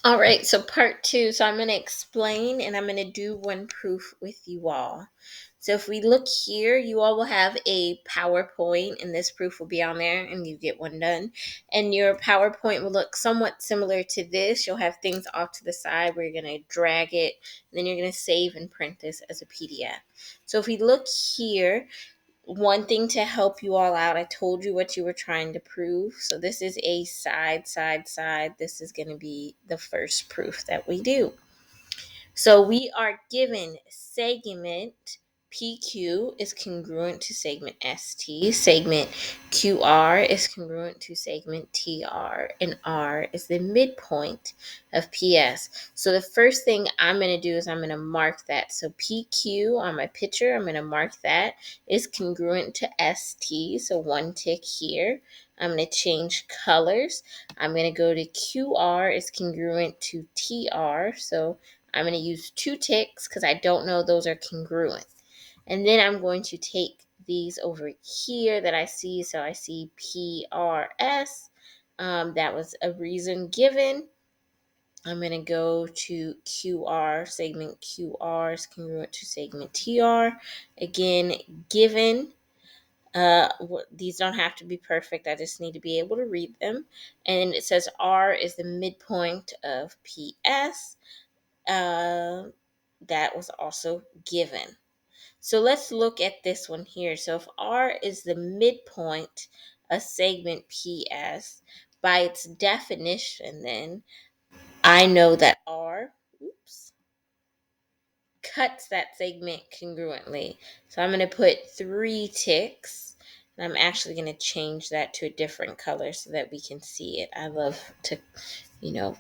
All right, so part two. So I'm going to explain and I'm going to do one proof with you all. So if we look here, you all will have a PowerPoint and this proof will be on there and you get one done. And your PowerPoint will look somewhat similar to this. You'll have things off to the side where you're going to drag it, and then you're going to save and print this as a PDF. So if we look here, one thing to help you all out, I told you what you were trying to prove. So this is a side. This is going to be the first proof that we do. So we are given segment PQ is congruent to segment ST, segment QR is congruent to segment TR, and R is the midpoint of PS. So the first thing I'm going to do is I'm going to mark that. So PQ on my picture, I'm going to mark that is congruent to ST, so one tick here. I'm going to change colors. I'm going to go to QR is congruent to TR, so I'm going to use two ticks because I don't know those are congruent. And then I'm going to take these over here that I see. So I see PRS. That was a reason given. I'm going to go to QR. Segment QR is congruent to segment TR. Again, given. These don't have to be perfect. I just need to be able to read them. And it says R is the midpoint of PS. That was also given. So let's look at this one here. So if R is the midpoint of segment PS, by its definition, then I know that R, cuts that segment congruently. So I'm going to put 3 ticks. And I'm actually going to change that to a different color so that we can see it. I love to,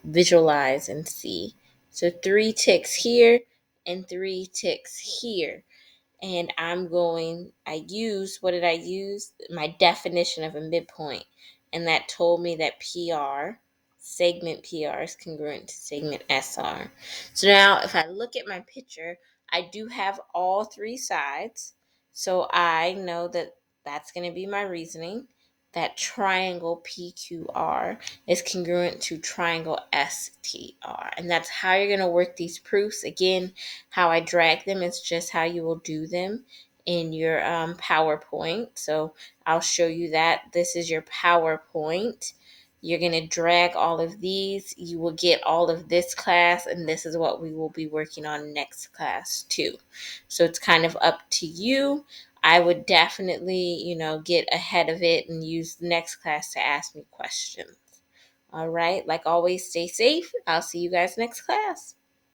visualize and see. So 3 ticks here and 3 ticks here. And what did I use? My definition of a midpoint. And that told me that segment PR is congruent to segment SR. So now if I look at my picture, I do have all 3 sides. So I know that that's going to be my reasoning. That triangle PQR is congruent to triangle STR. And that's how you're going to work these proofs. Again, how I drag them is just how you will do them in your PowerPoint. So I'll show you that. This is your PowerPoint. You're going to drag all of these. You will get all of this class, and this is what we will be working on next class too. So it's kind of up to you. I would definitely, get ahead of it and use the next class to ask me questions. All right. Like always, stay safe. I'll see you guys next class.